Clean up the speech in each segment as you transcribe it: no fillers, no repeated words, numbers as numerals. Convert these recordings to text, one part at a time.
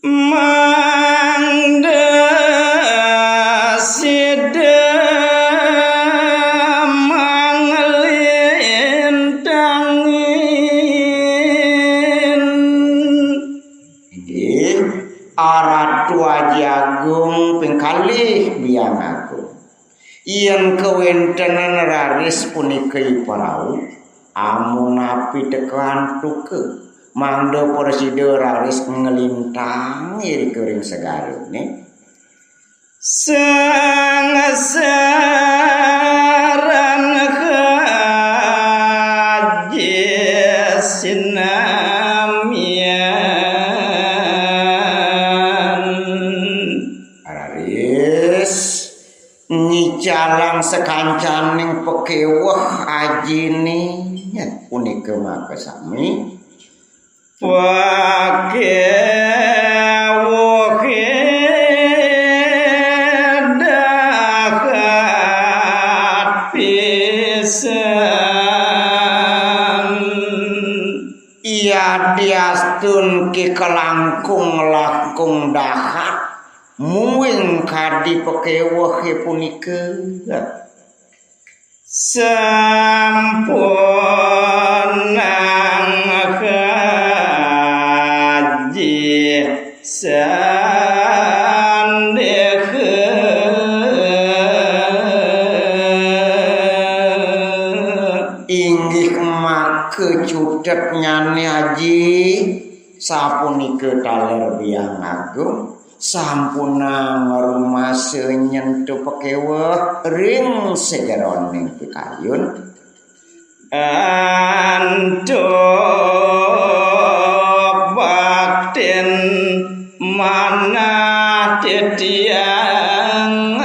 mangda sida mangelintangin nggih Aratu Aji Agung pingkalih biang agung yen kewontenan raris punika parau amun api tekan tuke mangda presida raris ngelintang iri kering segarune sangasaran haji sinamian raris ngicalang sekancaning pekeweh ajine punika maka sami dahat pisan iya diastun ki kelangkung langkung dahat muing kadi pekeweh punika sampun haji sandeh inggih make cudet nyane Haji sapunika taler biang agung sampuna ngrumase nyentuh pekeweh ring sejeroning pikayun antuk baktin manah titiang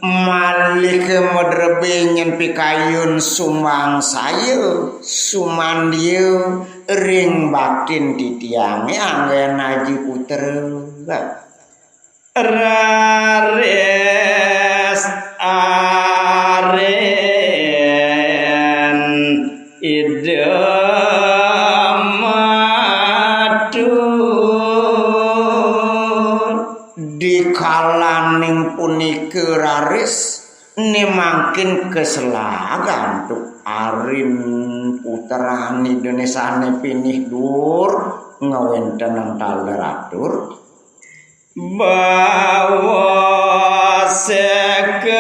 malih medrebe nyen pikayun sumang saya sumandieu ring baktin titiange anggen Haji putra rares aren idamatur dikalaning punika raris nemangkin keselagan tuk arin puterani Indonesia pinih dur ngawenten taler atur bawa sekelintang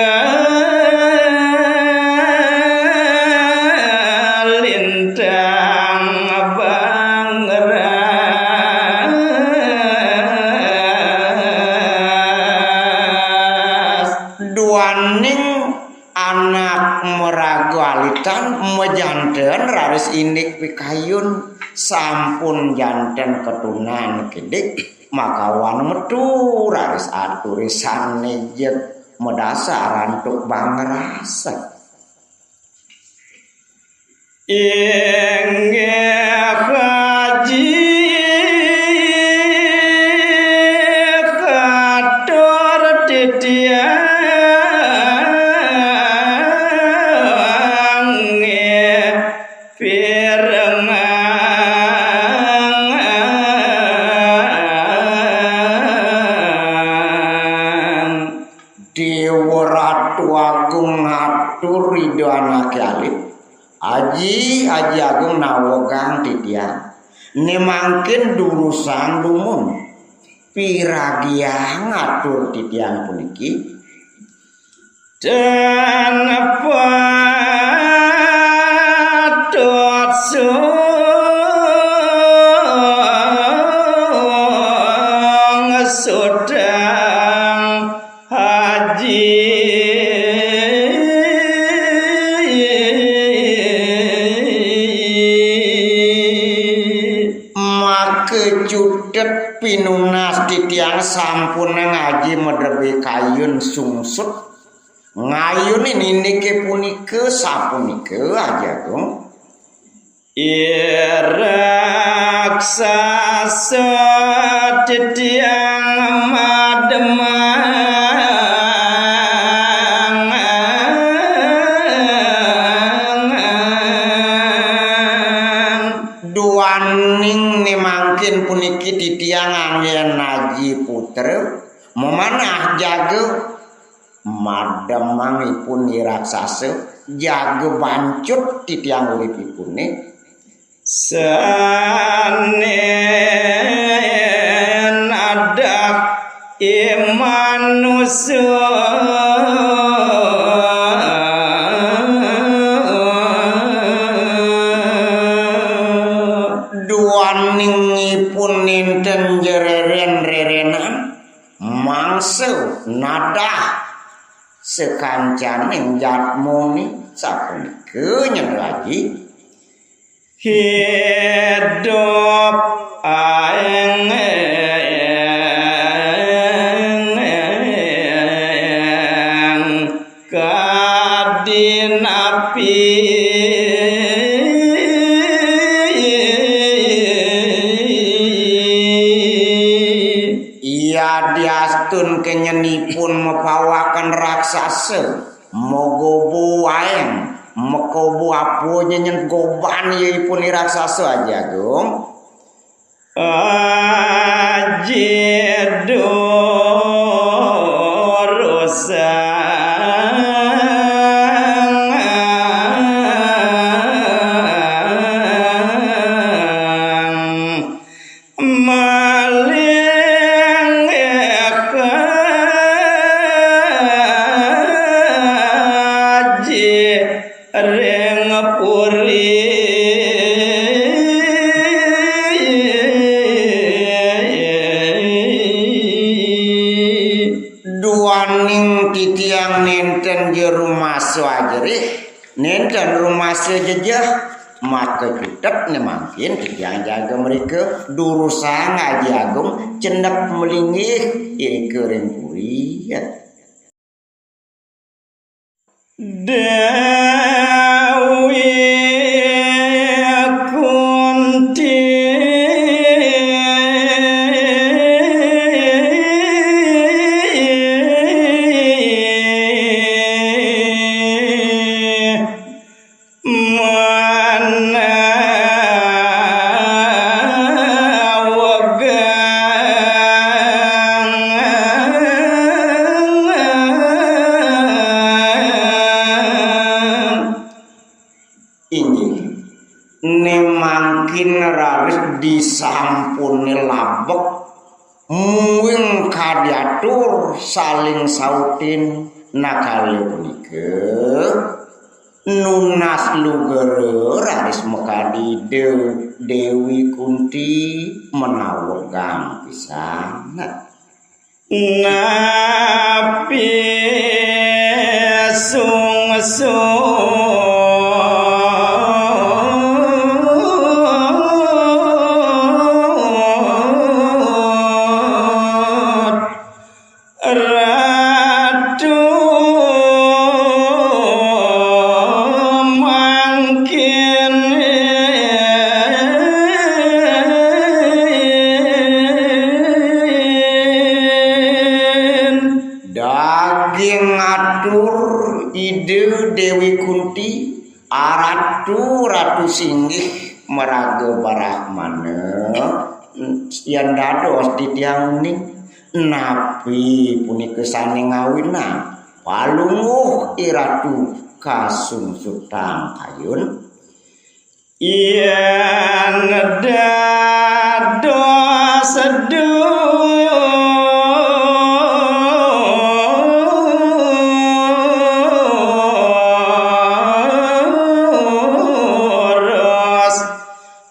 bangras duaning anak meragu alitan mejanten raris indik pikayun sampun janten ketunan kidik makawan metu raris aturisan nejet medasar antuk bangrasa inggih haji katur titiang Dewa Ratu Agung ngatur ridho anak alif Haji Agung nawogang titiang nemangkin durusan dumun piragia ngatur titiang puniki dan patut sudang haji make cudet pinunas titiang sampun ngaji medrebe kayun sungsut ngayun ini niki punika sapunika aja dong raksasa titiang mademang duaning nemangkin puniki titiang anggen naji putra memanah jaga mademangipun iraksasa jaga bancut titiang uripipun sanen adak manusia duaningipun ninten jereren-rerenan mangsa nadah sekancaning jatmuni sapunika lagi hidup aeng kadinapi ia diastun kenyenipun mepawakan raksasa mogobu aeng mekobu apu nyenyen goban yipun raksasa aja dong ajidu duaning titiang nenten jerumah suajerih nenten rumah sejejah maka cutet nemangkin titiang jaga mereka durusa ngaji agung cendak melingih kering puri Dewi Kunti nemangkin raris disampuni labek muing kadiatur saling sautin nakali punika nunas lugere raris mekadi Dewi Kunti menawegang pisan napi Ratu mangkin daging atur ide Dewi Kunti ratu singgih meraga barahmana yang dados di tiang ning napi punika sane ngawina palunguh iratu kasungsutang ayun yen dados sedurus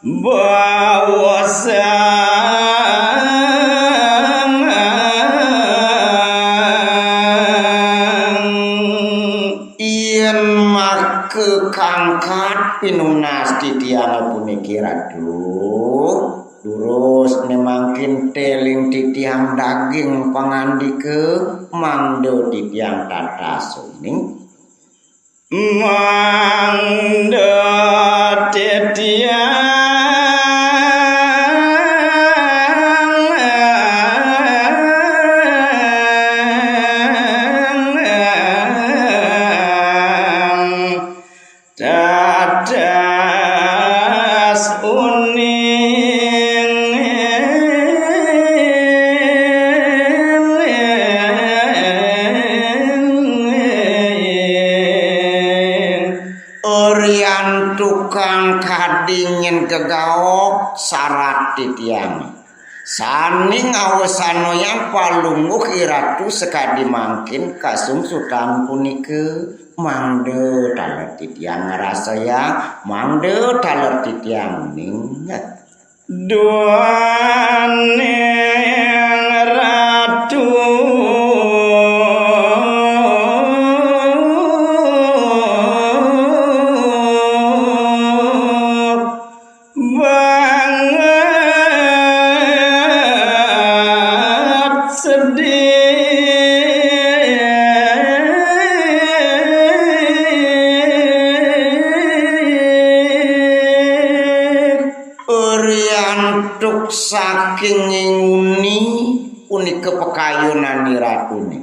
bawasa kekangkat pinunas titiang puniki ratu durus nemangkin teling titiang daging pangandike mangdo titiang tata suning mangdo titiang dadas uni mangka dingin kegaok syarat titiang saning awasanoyan palungguh iratu sekadi mangkin kasungsutan punike mangde taler titiang ngarasaya mangde taler titiang ningat duane ratu saking nguni unik kepekayunan ratune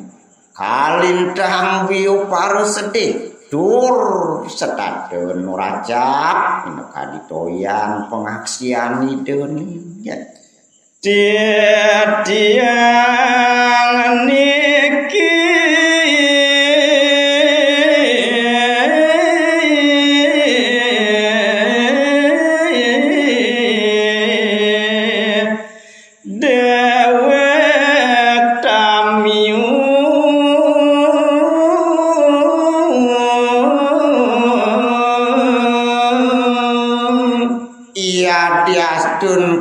kalintang biu paru sedih dur setadeun nurajab ina kaditoyan pengaksian ideunnya dia niki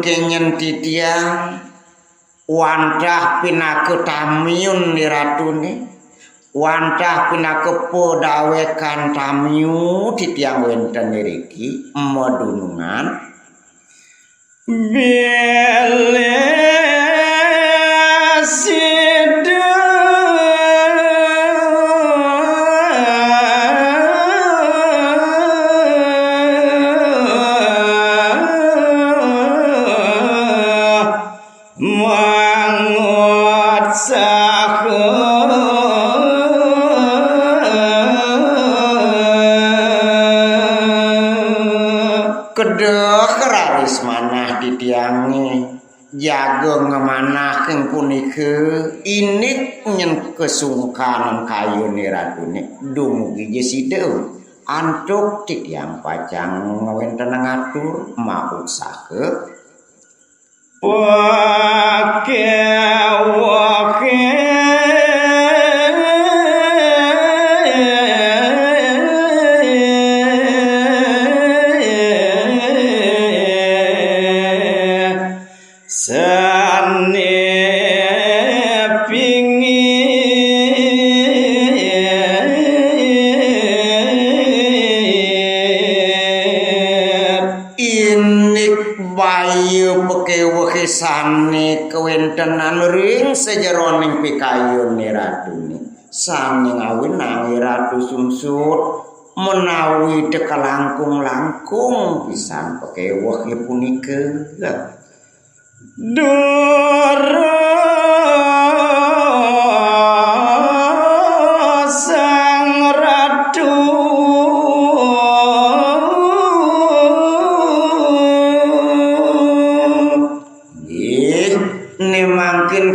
kenyen titiang wandah pinaku tamyun ni ratune wandah pinaku podawekan tamyu titiang wenten niriki medunungan bele kedekeraris manah ditiangi jaga ngemanah keng punike inik nyen kesungkanan kayu ni ratune dumugi jesideu antuk titiang pacang ngawenten ngatur mau sake wake sane kewentenan ring sejeroning pikayun ni ratune sane ngawin nangi ratu sumsut menawi deka langkung pisan pekeweh punike sang ratu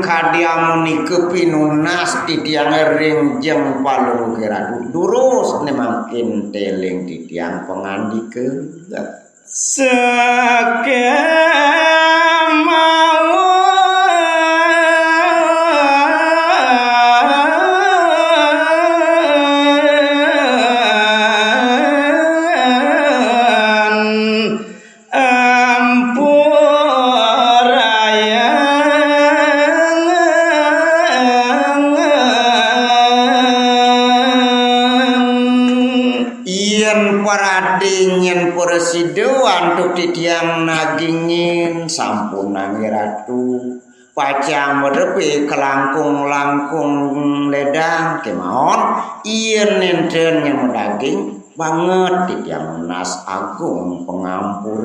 kadiamuni kepinunas titiang ring jeng palung ratu durus ne makin teling titiang pengandike paradingin persiduan tuk titiang nagingin sampun nangi ratu pacang merepe kelangkung-langkung ledang kemauan ien nenten yang medaging banget titiang nas agung pengampur